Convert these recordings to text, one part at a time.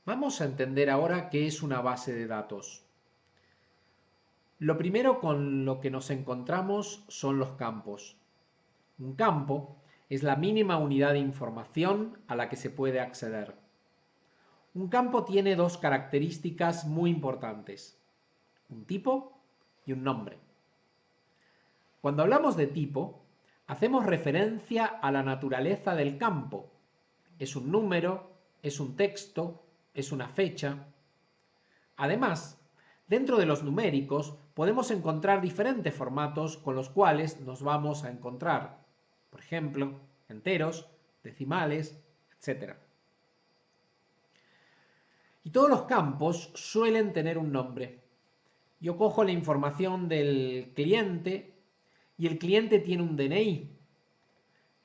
Vamos a entender ahora qué es una base de datos. Lo primero con lo que nos encontramos son los campos. Un campo es la mínima unidad de información a la que se puede acceder. Un campo tiene dos características muy importantes: un tipo y un nombre. Cuando hablamos de tipo, hacemos referencia a la naturaleza del campo. Es un número, es un texto, es una fecha. Además, dentro de los numéricos podemos encontrar diferentes formatos con los cuales nos vamos a encontrar. Por ejemplo, enteros, decimales, etc. Y todos los campos suelen tener un nombre. Yo cojo la información del cliente y el cliente tiene un DNI.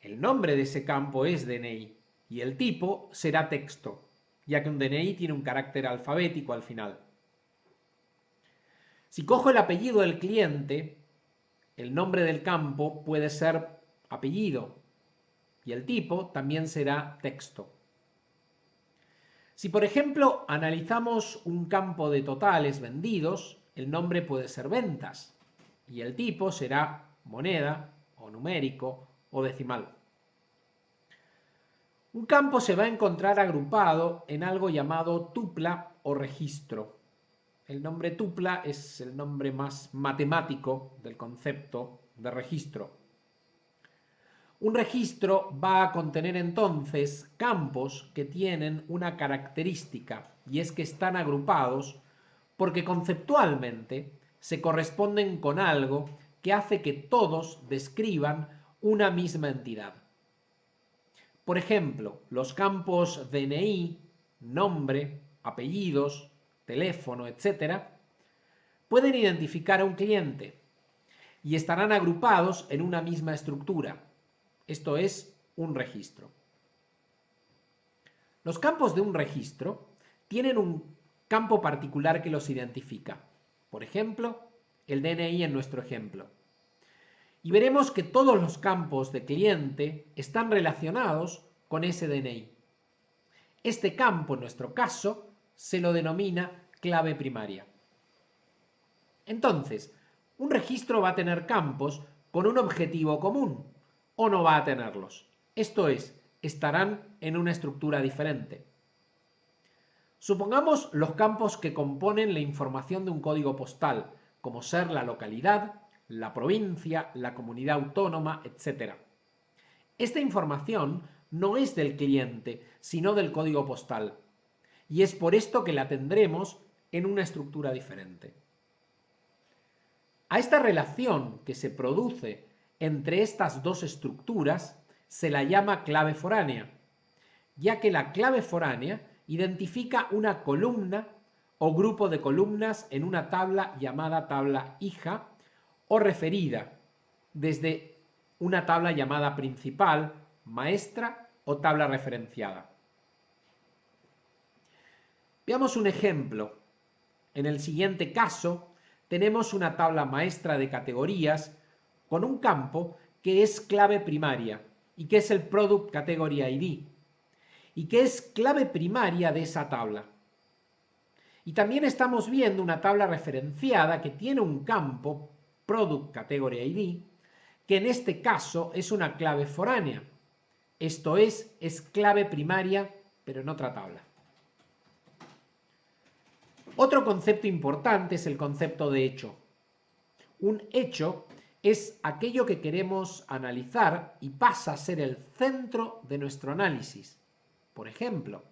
El nombre de ese campo es DNI y el tipo será texto, ya que un DNI tiene un carácter alfabético al final. Si cojo el apellido del cliente, el nombre del campo puede ser apellido y el tipo también será texto. Si por ejemplo analizamos un campo de totales vendidos, el nombre puede ser ventas y el tipo será moneda o numérico o decimal. Un campo se va a encontrar agrupado en algo llamado tupla o registro. El nombre tupla es el nombre más matemático del concepto de registro. Un registro va a contener entonces campos que tienen una característica, y es que están agrupados porque conceptualmente se corresponden con algo que hace que todos describan una misma entidad. Por ejemplo, los campos DNI, nombre, apellidos, teléfono, etc., pueden identificar a un cliente y estarán agrupados en una misma estructura. Esto es un registro. Los campos de un registro tienen un campo particular que los identifica. Por ejemplo, el DNI en nuestro ejemplo. Y veremos que todos los campos de cliente están relacionados con ese DNI. Este campo, en nuestro caso, se lo denomina clave primaria. Entonces, un registro va a tener campos con un objetivo común o no va a tenerlos. Esto es, estarán en una estructura diferente. Supongamos los campos que componen la información de un código postal, como ser la localidad, la provincia, la comunidad autónoma, etc. Esta información no es del cliente, sino del código postal, y es por esto que la tendremos en una estructura diferente. A esta relación que se produce entre estas dos estructuras se la llama clave foránea, ya que la clave foránea identifica una columna o grupo de columnas en una tabla llamada tabla hija o referida desde una tabla llamada principal, maestra o tabla referenciada. Veamos un ejemplo. En el siguiente caso tenemos una tabla maestra de categorías con un campo que es clave primaria y que es el Product Category ID y que es clave primaria de esa tabla. Y también estamos viendo una tabla referenciada que tiene un campo Product Category ID que en este caso es una clave foránea. Esto es clave primaria pero en otra tabla. Otro concepto importante es el concepto de hecho. Un hecho es aquello que queremos analizar y pasa a ser el centro de nuestro análisis. Por ejemplo,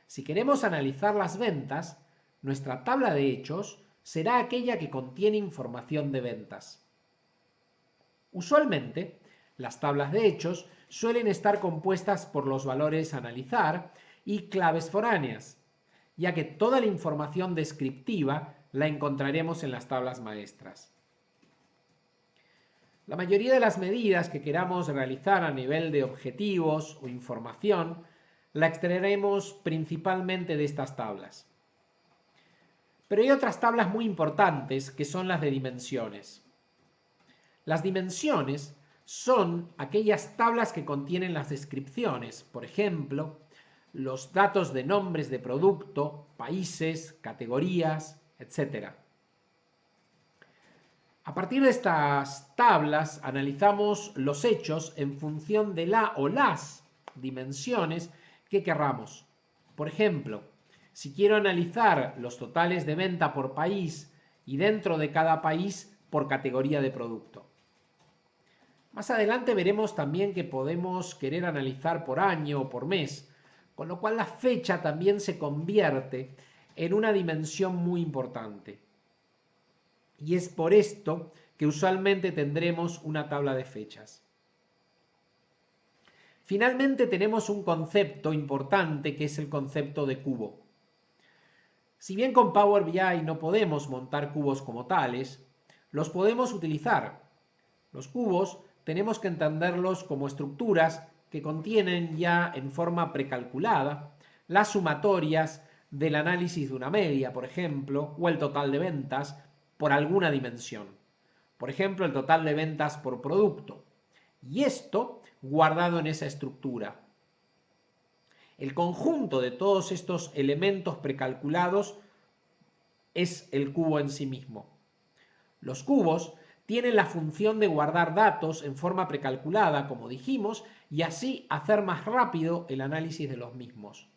si queremos analizar las ventas, nuestra tabla de hechos será aquella que contiene información de ventas. Usualmente, las tablas de hechos suelen estar compuestas por los valores a analizar y claves foráneas, ya que toda la información descriptiva la encontraremos en las tablas maestras. La mayoría de las medidas que queramos realizar a nivel de objetivos o información la extraeremos principalmente de estas tablas. Pero hay otras tablas muy importantes que son las de dimensiones. Las dimensiones son aquellas tablas que contienen las descripciones, por ejemplo, los datos de nombres de producto, países, categorías, etc. A partir de estas tablas analizamos los hechos en función de la o las dimensiones que querramos. Por ejemplo, si quiero analizar los totales de venta por país y dentro de cada país por categoría de producto. Más adelante veremos también que podemos querer analizar por año o por mes, con lo cual la fecha también se convierte en una dimensión muy importante. Y es por esto que usualmente tendremos una tabla de fechas. Finalmente tenemos un concepto importante que es el concepto de cubo. Si bien con Power BI no podemos montar cubos como tales, los podemos utilizar. Los cubos tenemos que entenderlos como estructuras que contienen ya en forma precalculada las sumatorias del análisis de una media, por ejemplo, o el total de ventas por alguna dimensión. Por ejemplo, el total de ventas por producto. Y esto guardado en esa estructura. El conjunto de todos estos elementos precalculados es el cubo en sí mismo. Los cubos tienen la función de guardar datos en forma precalculada, como dijimos, y así hacer más rápido el análisis de los mismos.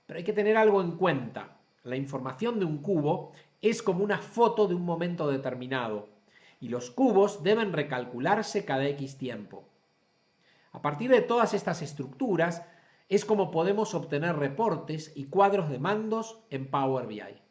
Pero hay que tener algo en cuenta. La información de un cubo es como una foto de un momento determinado, y los cubos deben recalcularse cada X tiempo. A partir de todas estas estructuras es como podemos obtener reportes y cuadros de mandos en Power BI.